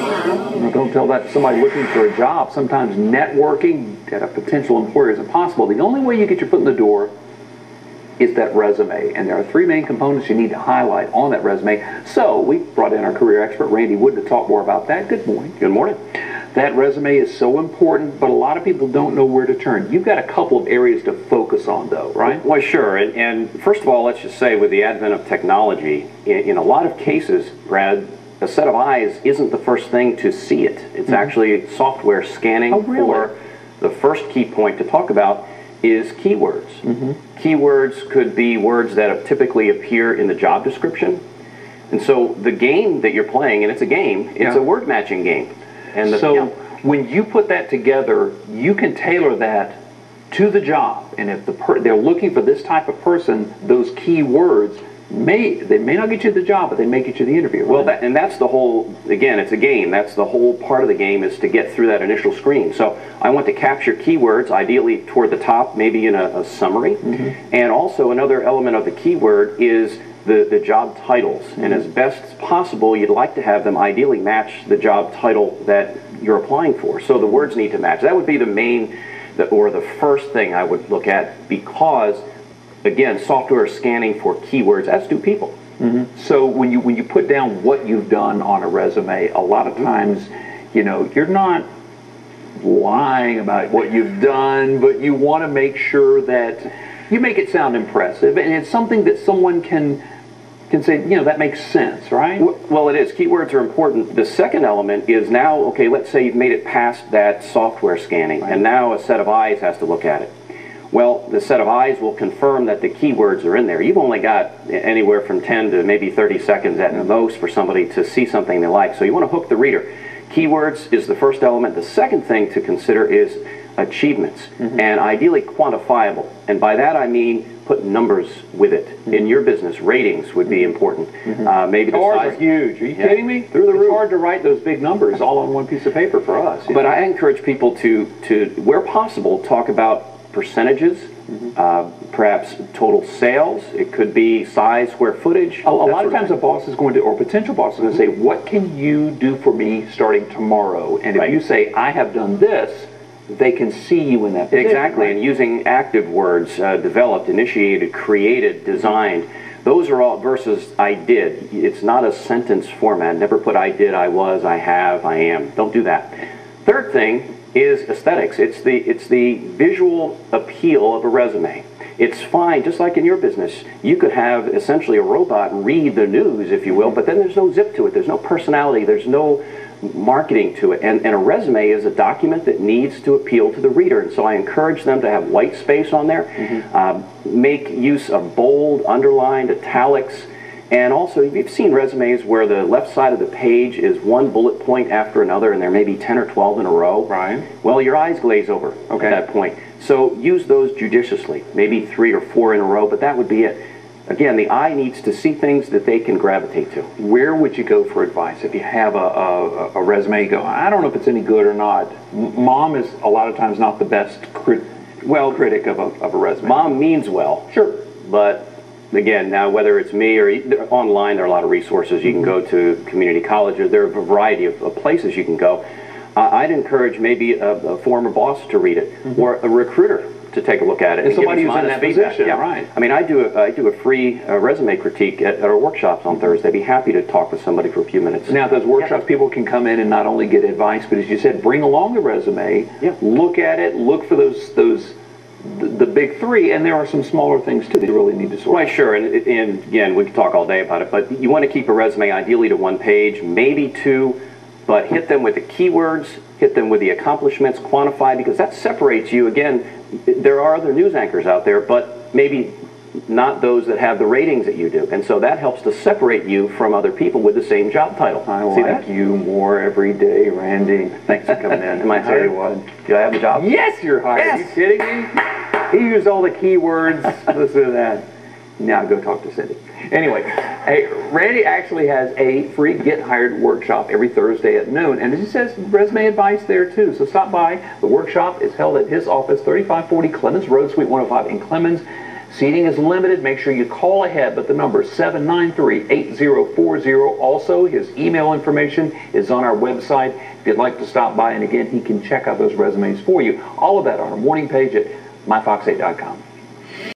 Well, don't tell that to somebody looking for a job. Sometimes networking at a potential employer is impossible. The only way you get your foot in the door is that resume. And there are three main components you need to highlight on that resume. So we brought in our career expert, Randy Wood, to talk more about that. Good morning. Good morning. That resume is so important, but a lot of people don't know where to turn. You've got a couple of areas to focus on, though, right? Well, sure. And first of all, let's just say with the advent of technology, in a lot of cases, Brad, a set of eyes isn't the first thing to see it. It's actually software scanning. Oh, really? For the first key point to talk about is keywords. Keywords could be words that typically appear in the job description. And so the game that you're playing, and it's a game, it's a word matching game. And when you put that together, you can tailor that to the job. And if they're looking for this type of person, those key words may not get you the job, but they may get you the interview. Right? Well, that's the whole, again, it's a game. That's the whole part of the game, is to get through that initial screen. So I want to capture keywords, ideally toward the top, maybe in a summary. And also another element of the keyword is the job titles. And as best as possible, you'd like to have them ideally match the job title that you're applying for. So the words need to match. That would be the main, or the first thing I would look at, because again, software is scanning for keywords, as do people. So when you put down what you've done on a resume, a lot of times, you're not lying about what you've done, but you want to make sure that you make it sound impressive, and it's something that someone can say, that makes sense, right? Well, it is. Keywords are important. The second element is now, okay, let's say you've made it past that software scanning, and now a set of eyes has to look at it. Well, the set of eyes will confirm that the keywords are in there. You've only got anywhere from 10 to maybe 30 seconds at most for somebody to see something they like. So you want to hook the reader. Keywords is the first element. The second thing to consider is achievements, and ideally quantifiable. And by that I mean put numbers with it. In your business, ratings would be important. Maybe the Ours size. are huge. Are you kidding me? Through the roof. It's hard to write those big numbers all on one piece of paper for us. But I encourage people to, where possible, talk about percentages, perhaps total sales. It could be size, square footage. A lot of times a boss is going to, or potential boss is going to say, what can you do for me starting tomorrow? And if you say, I have done this, they can see you in that position. Exactly, right? and using active words, developed, initiated, created, designed. Those are all versus I did. It's not a sentence format. Never put I did, I was, I have, I am. Don't do that. Third thing is aesthetics. It's the visual appeal of a resume. It's fine, just like in your business. You could have essentially a robot read the news, if you will, but then there's no zip to it. There's no personality. There's no marketing to it. And a resume is a document that needs to appeal to the reader. And so I encourage them to have white space on there. Make use of bold, underlined, italics. And also, you've seen resumes where the left side of the page is one bullet point after another, and there may be 10 or 12 in a row. Right. Well, your eyes glaze over at that point. So use those judiciously, maybe 3 or 4 in a row, but that would be it. Again, the eye needs to see things that they can gravitate to. Where would you go for advice if you have a resume? You go, I don't know if it's any good or not. Mom is a lot of times not the best critic of a resume. Mom means well. Sure. But again, now whether it's me or online, there are a lot of resources. You can go to community colleges. There are a variety of places you can go. I'd encourage maybe a former boss to read it, or a recruiter to take a look at it. And somebody who's in that position, right. I mean, I do a free resume critique at our workshops on Thursday. I'd be happy to talk with somebody for a few minutes. Now, at those workshops, people can come in and not only get advice, but as you said, bring along the resume, look at it, look for the big three, and there are some smaller things too that you really need to sort. Right, sure, and again, we could talk all day about it, but you want to keep a resume ideally to 1 page, maybe 2, but hit them with the keywords, hit them with the accomplishments, quantify, because that separates you. Again, there are other news anchors out there, but maybe not those that have the ratings that you do, and so that helps to separate you from other people with the same job title. I like you more every day, Randy. Thanks for coming in. Am I hired? Do I have the job? Yes, you're hired. Yes. Are you kidding me? He used all the keywords. Listen to that. Now go talk to Cindy. Anyway, hey, Randy actually has a free Get Hired workshop every Thursday at noon, and as he says, resume advice there too. So stop by. The workshop is held at his office, 3540 Clemens Road, Suite 105 in Clemens. Seating is limited. Make sure you call ahead, but the number is 793-8040. Also, his email information is on our website if you'd like to stop by. And again, he can check out those resumes for you. All of that on our morning page at myfox8.com.